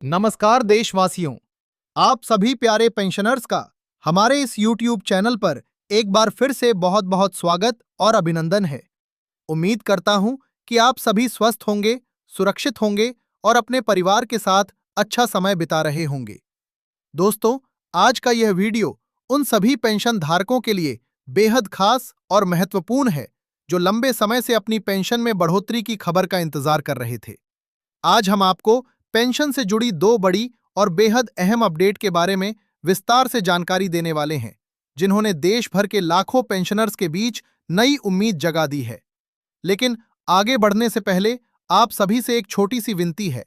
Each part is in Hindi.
नमस्कार देशवासियों, आप सभी प्यारे पेंशनर्स का हमारे इस YouTube चैनल पर एक बार फिर से बहुत बहुत स्वागत और अभिनंदन है। उम्मीद करता हूं कि आप सभी स्वस्थ होंगे, सुरक्षित होंगे और अपने परिवार के साथ अच्छा समय बिता रहे होंगे। दोस्तों, आज का यह वीडियो उन सभी पेंशन धारकों के लिए बेहद खास और महत्वपूर्ण है जो लंबे समय से अपनी पेंशन में बढ़ोतरी की खबर का इंतजार कर रहे थे। आज हम आपको पेंशन से जुड़ी दो बड़ी और बेहद अहम अपडेट के बारे में विस्तार से जानकारी देने वाले हैं, जिन्होंने देश भर के लाखों पेंशनर्स के बीच नई उम्मीद जगा दी है। लेकिन आगे बढ़ने से पहले आप सभी से एक छोटी सी विनती है।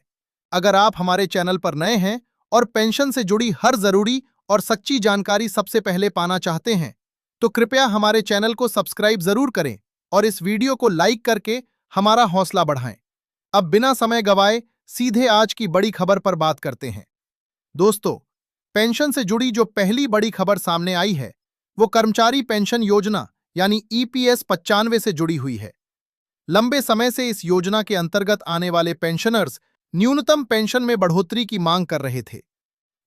अगर आप हमारे चैनल पर नए हैं और पेंशन से जुड़ी हर जरूरी और सच्ची जानकारी सबसे पहले पाना चाहते हैं, तो कृपया हमारे चैनल को सब्सक्राइब जरूर करें और इस वीडियो को लाइक करके हमारा हौसला बढ़ाएं। अब बिना समय गवाए सीधे आज की बड़ी खबर पर बात करते हैं। दोस्तों, पेंशन से जुड़ी जो पहली बड़ी खबर सामने आई है, वो कर्मचारी पेंशन योजना यानी ईपीएस 95 से जुड़ी हुई है। लंबे समय से इस योजना के अंतर्गत आने वाले पेंशनर्स न्यूनतम पेंशन में बढ़ोतरी की मांग कर रहे थे।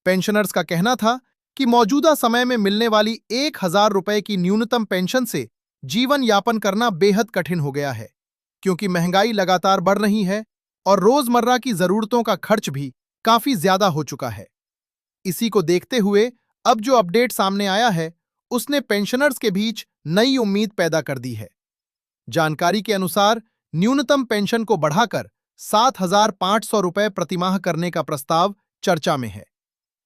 पेंशनर्स का कहना था कि मौजूदा समय में मिलने वाली 1000 रुपए की न्यूनतम पेंशन से जीवन यापन करना बेहद कठिन हो गया है, क्योंकि महंगाई लगातार बढ़ रही है और रोजमर्रा की जरूरतों का खर्च भी काफी ज्यादा हो चुका है। इसी को देखते हुए अब जो अपडेट सामने आया है, उसने पेंशनर्स के बीच नई उम्मीद पैदा कर दी है। जानकारी के अनुसार न्यूनतम पेंशन को बढ़ाकर 7500 रुपए प्रतिमाह करने का प्रस्ताव चर्चा में है।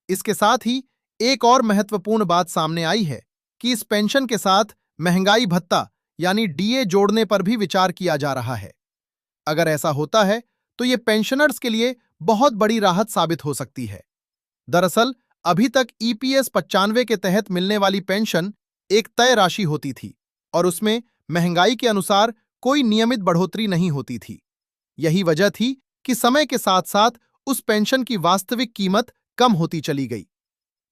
इसके साथ ही एक और महत्वपूर्ण बात सामने आई है कि इस पेंशन के साथ महंगाई भत्ता यानी डीए जोड़ने पर भी विचार किया जा रहा है। अगर ऐसा होता है तो ये पेंशनर्स के लिए बहुत बड़ी राहत साबित हो सकती है। दरअसल अभी तक ईपीएस 95 के तहत मिलने वाली पेंशन एक तय राशि होती थी और उसमें महंगाई के अनुसार कोई नियमित बढ़ोतरी नहीं होती थी। यही वजह थी कि समय के साथ साथ उस पेंशन की वास्तविक कीमत कम होती चली गई।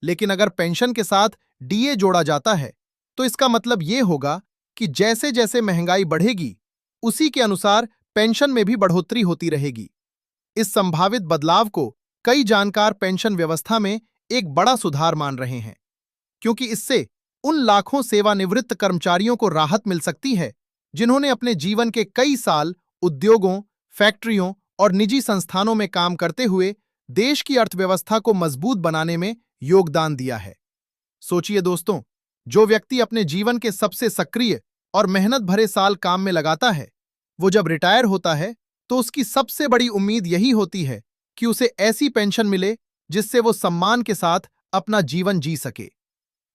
लेकिन अगर पेंशन के साथ डीए जोड़ा जाता है, तो इसका मतलब ये होगा कि जैसे जैसे महंगाई बढ़ेगी, उसी के अनुसार पेंशन में भी बढ़ोतरी होती रहेगी। इस संभावित बदलाव को कई जानकार पेंशन व्यवस्था में एक बड़ा सुधार मान रहे हैं, क्योंकि इससे उन लाखों सेवानिवृत्त कर्मचारियों को राहत मिल सकती है जिन्होंने अपने जीवन के कई साल उद्योगों, फैक्ट्रियों और निजी संस्थानों में काम करते हुए देश की अर्थव्यवस्था को मजबूत बनाने में योगदान दिया है। सोचिए दोस्तों, जो व्यक्ति अपने जीवन के सबसे सक्रिय और मेहनत भरे साल काम में लगाता है, वो जब रिटायर होता है तो उसकी सबसे बड़ी उम्मीद यही होती है कि उसे ऐसी पेंशन मिले जिससे वो सम्मान के साथ अपना जीवन जी सके।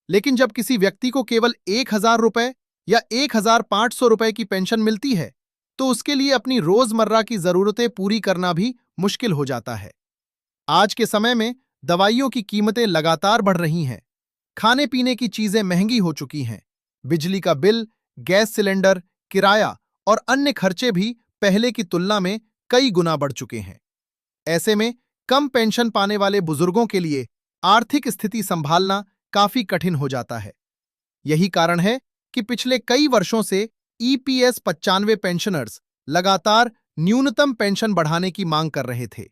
लेकिन जब किसी व्यक्ति को केवल 1000 रुपए या 1500 रुपए की पेंशन मिलती है, तो उसके लिए अपनी रोजमर्रा की जरूरतें पूरी करना भी मुश्किल हो जाता है। आज के समय में दवाइयों की कीमतें लगातार बढ़ रही हैं, खाने पीने की चीजें महंगी हो चुकी हैं, बिजली का बिल, गैस सिलेंडर, किराया और अन्य खर्चे भी पहले की तुलना में कई गुना बढ़ चुके हैं। ऐसे में कम पेंशन पाने वाले बुजुर्गों के लिए आर्थिक स्थिति संभालना काफी कठिन हो जाता है। यही कारण है कि पिछले कई वर्षों से ईपीएस 95 पेंशनर्स लगातार न्यूनतम पेंशन बढ़ाने की मांग कर रहे थे।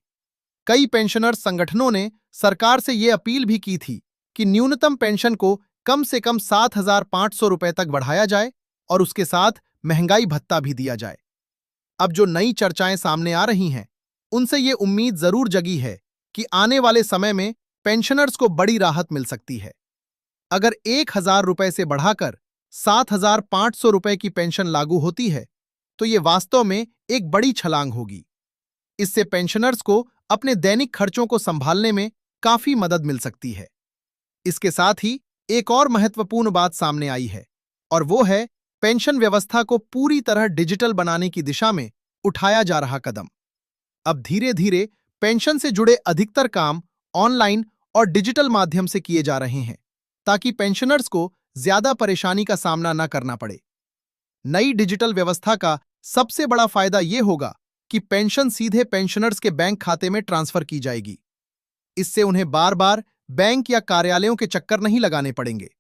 कई पेंशनर्स संगठनों ने सरकार से यह अपील भी की थी कि न्यूनतम पेंशन को कम से कम 7500 रुपए तक बढ़ाया जाए और उसके साथ महंगाई भत्ता भी दिया जाए। अब जो नई चर्चाएं सामने आ रही हैं, उनसे ये उम्मीद जरूर जगी है कि आने वाले समय में पेंशनर्स को बड़ी राहत मिल सकती है। अगर 1000 रुपए से बढ़ाकर 7500 रुपए की पेंशन लागू होती है, तो ये वास्तव में एक बड़ी छलांग होगी। इससे पेंशनर्स को अपने दैनिक खर्चों को संभालने में काफी मदद मिल सकती है। इसके साथ ही एक और महत्वपूर्ण बात सामने आई है, और वो है पेंशन व्यवस्था को पूरी तरह डिजिटल बनाने की दिशा में उठाया जा रहा कदम। अब धीरे धीरे पेंशन से जुड़े अधिकतर काम ऑनलाइन और डिजिटल माध्यम से किए जा रहे हैं, ताकि पेंशनर्स को ज्यादा परेशानी का सामना न करना पड़े। नई डिजिटल व्यवस्था का सबसे बड़ा फायदा यह होगा कि पेंशन सीधे पेंशनर्स के बैंक खाते में ट्रांसफर की जाएगी। इससे उन्हें बार बार बैंक या कार्यालयों के चक्कर नहीं लगाने पड़ेंगे।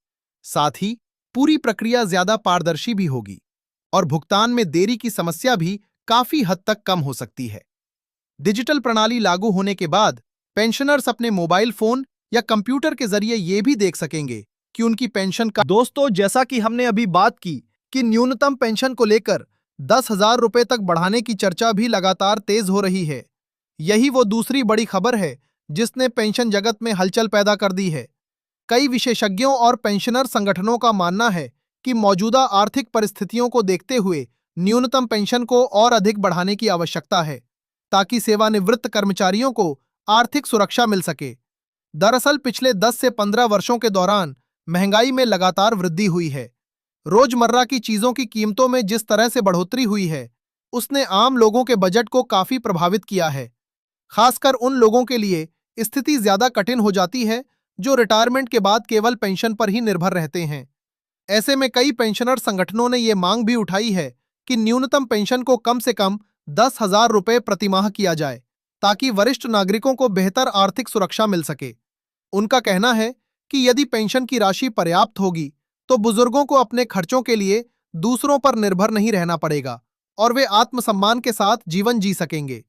साथ ही पूरी प्रक्रिया ज्यादा पारदर्शी भी होगी और भुगतान में देरी की समस्या भी काफी हद तक कम हो सकती है। डिजिटल प्रणाली लागू होने के बाद पेंशनर्स अपने मोबाइल फोन या कंप्यूटर के जरिए ये भी देख सकेंगे कि उनकी पेंशन का। दोस्तों, जैसा कि हमने अभी बात की कि न्यूनतम पेंशन को लेकर 10,000 रुपए तक बढ़ाने की चर्चा भी लगातार तेज हो रही है। यही वो दूसरी बड़ी खबर है जिसने पेंशन जगत में हलचल पैदा कर दी है। कई विशेषज्ञों और पेंशनर संगठनों का मानना है कि मौजूदा आर्थिक परिस्थितियों को देखते हुए न्यूनतम पेंशन को और अधिक बढ़ाने की आवश्यकता है, ताकि सेवानिवृत्त कर्मचारियों को आर्थिक सुरक्षा मिल सके। दरअसल पिछले 10 से 15 वर्षों के दौरान महंगाई में लगातार वृद्धि हुई है। रोजमर्रा की चीजों की कीमतों में जिस तरह से बढ़ोतरी हुई है, उसने आम लोगों के बजट को काफी प्रभावित किया है। खासकर उन लोगों के लिए स्थिति ज्यादा कठिन हो जाती है जो रिटायरमेंट के बाद केवल पेंशन पर ही निर्भर रहते हैं। ऐसे में कई पेंशनर संगठनों ने ये मांग भी उठाई है कि न्यूनतम पेंशन को कम से कम 10,000 रुपए प्रतिमाह किया जाए, ताकि वरिष्ठ नागरिकों को बेहतर आर्थिक सुरक्षा मिल सके। उनका कहना है कि यदि पेंशन की राशि पर्याप्त होगी तो बुजुर्गों को अपने खर्चों के लिए दूसरों पर निर्भर नहीं रहना पड़ेगा और वे आत्मसम्मान के साथ जीवन जी सकेंगे।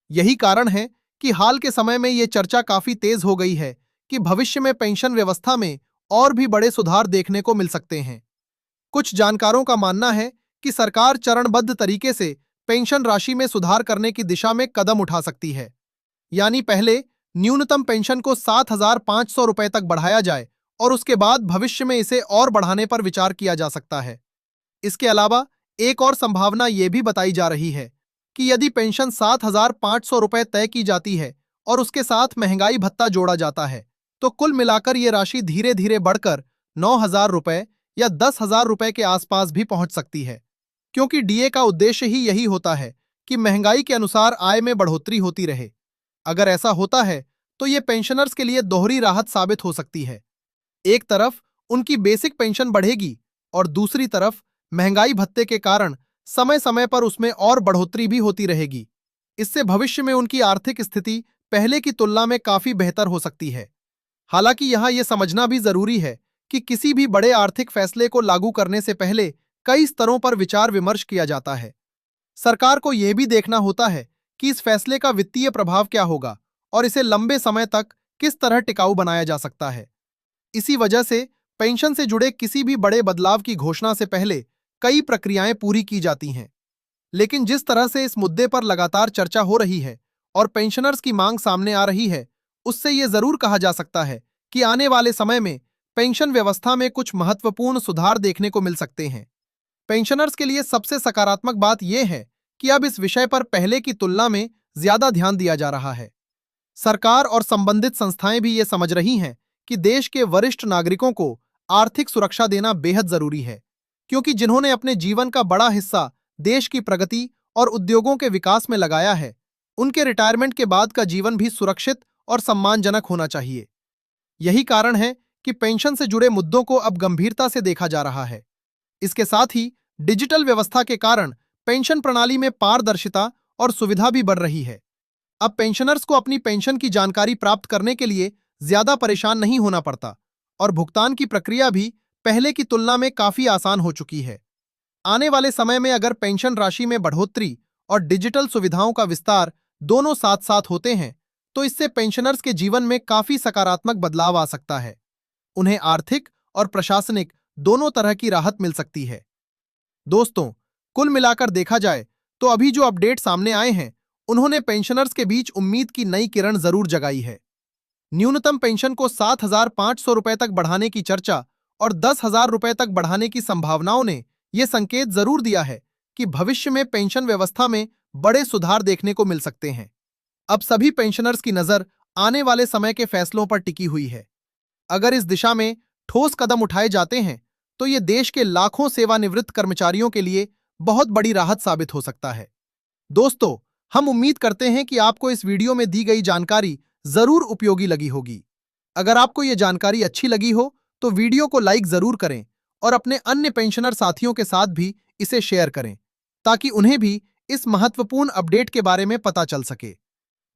यही कारण है कि हाल के समय में ये चर्चा काफी तेज हो गई है कि भविष्य में पेंशन व्यवस्था में और भी बड़े सुधार देखने को मिल सकते हैं। कुछ जानकारों का मानना है कि सरकार चरणबद्ध तरीके से पेंशन राशि में सुधार करने की दिशा में कदम उठा सकती है। यानी पहले न्यूनतम पेंशन को 7,500 रुपए तक बढ़ाया जाए और उसके बाद भविष्य में इसे और बढ़ाने पर विचार किया जा सकता है। इसके अलावा एक और संभावना ये भी बताई जा रही है कि यदि पेंशन 7,500 रुपए तय की जाती है और उसके साथ महंगाई भत्ता जोड़ा जाता है, तो कुल मिलाकर ये राशि धीरे धीरे बढ़कर 9,000 रुपए या 10,000 रुपए के आसपास भी पहुंच सकती है, क्योंकि डीए का उद्देश्य ही यही होता है कि महंगाई के अनुसार आय में बढ़ोतरी होती रहे। अगर ऐसा होता है तो ये पेंशनर्स के लिए दोहरी राहत साबित हो सकती है। एक तरफ उनकी बेसिक पेंशन बढ़ेगी और दूसरी तरफ महंगाई भत्ते के कारण समय समय पर उसमें और बढ़ोतरी भी होती रहेगी। इससे भविष्य में उनकी आर्थिक स्थिति पहले की तुलना में काफी बेहतर हो सकती है। हालांकि यहाँ ये समझना भी जरूरी है कि किसी भी बड़े आर्थिक फैसले को लागू करने से पहले कई स्तरों पर विचार विमर्श किया जाता है। सरकार को यह भी देखना होता है कि इस फैसले का वित्तीय प्रभाव क्या होगा और इसे लंबे समय तक किस तरह टिकाऊ बनाया जा सकता है। इसी वजह से पेंशन से जुड़े किसी भी बड़े बदलाव की घोषणा से पहले कई प्रक्रियाएं पूरी की जाती हैं। लेकिन जिस तरह से इस मुद्दे पर लगातार चर्चा हो रही है और पेंशनर्स की मांग सामने आ रही है, उससे यह जरूर कहा जा सकता है कि आने वाले समय में पेंशन व्यवस्था में कुछ महत्वपूर्ण सुधार देखने को मिल सकते हैं। पेंशनर्स के लिए सबसे सकारात्मक बात यह है कि अब इस विषय पर पहले की तुलना में ज्यादा ध्यान दिया जा रहा है। सरकार और संबंधित संस्थाएं भी ये समझ रही हैं कि देश के वरिष्ठ नागरिकों को आर्थिक सुरक्षा देना बेहद जरूरी है, क्योंकि जिन्होंने अपने जीवन का बड़ा हिस्सा देश की प्रगति और उद्योगों के विकास में लगाया है, उनके रिटायरमेंट के बाद का जीवन भी सुरक्षित और सम्मानजनक होना चाहिए। यही कारण है कि पेंशन से जुड़े मुद्दों को अब गंभीरता से देखा जा रहा है। इसके साथ ही डिजिटल व्यवस्था के कारण पेंशन प्रणाली में पारदर्शिता और सुविधा भी बढ़ रही है। अब पेंशनर्स को अपनी पेंशन की जानकारी प्राप्त करने के लिए ज्यादा परेशान नहीं होना पड़ता और भुगतान की प्रक्रिया भी पहले की तुलना में काफी आसान हो चुकी है। आने वाले समय में अगर पेंशन राशि में बढ़ोतरी और डिजिटल सुविधाओं का विस्तार दोनों साथ साथ होते हैं, तो इससे पेंशनर्स के जीवन में काफी सकारात्मक बदलाव आ सकता है। उन्हें आर्थिक और प्रशासनिक दोनों तरह की राहत मिल सकती है। दोस्तों, कुल मिलाकर देखा जाए तो अभी जो अपडेट सामने आए हैं, उन्होंने पेंशनर्स के बीच उम्मीद की नई किरण जरूर जगाई है। न्यूनतम पेंशन को 7,500 रुपए तक बढ़ाने की चर्चा और 10,000 रुपए तक बढ़ाने की संभावनाओं ने यह संकेत जरूर दिया है कि भविष्य में पेंशन व्यवस्था में बड़े सुधार देखने को मिल सकते हैं। अब सभी पेंशनर्स की नजर आने वाले समय के फैसलों पर टिकी हुई है। अगर इस दिशा में ठोस कदम उठाए जाते हैं, तो ये देश के लाखों सेवानिवृत्त कर्मचारियों के लिए बहुत बड़ी राहत साबित हो सकता है। दोस्तों, हम उम्मीद करते हैं कि आपको इस वीडियो में दी गई जानकारी जरूर उपयोगी लगी होगी। अगर आपको ये जानकारी अच्छी लगी हो तो वीडियो को लाइक जरूर करें और अपने अन्य पेंशनर साथियों के साथ भी इसे शेयर करें, ताकि उन्हें भी इस महत्वपूर्ण अपडेट के बारे में पता चल सके।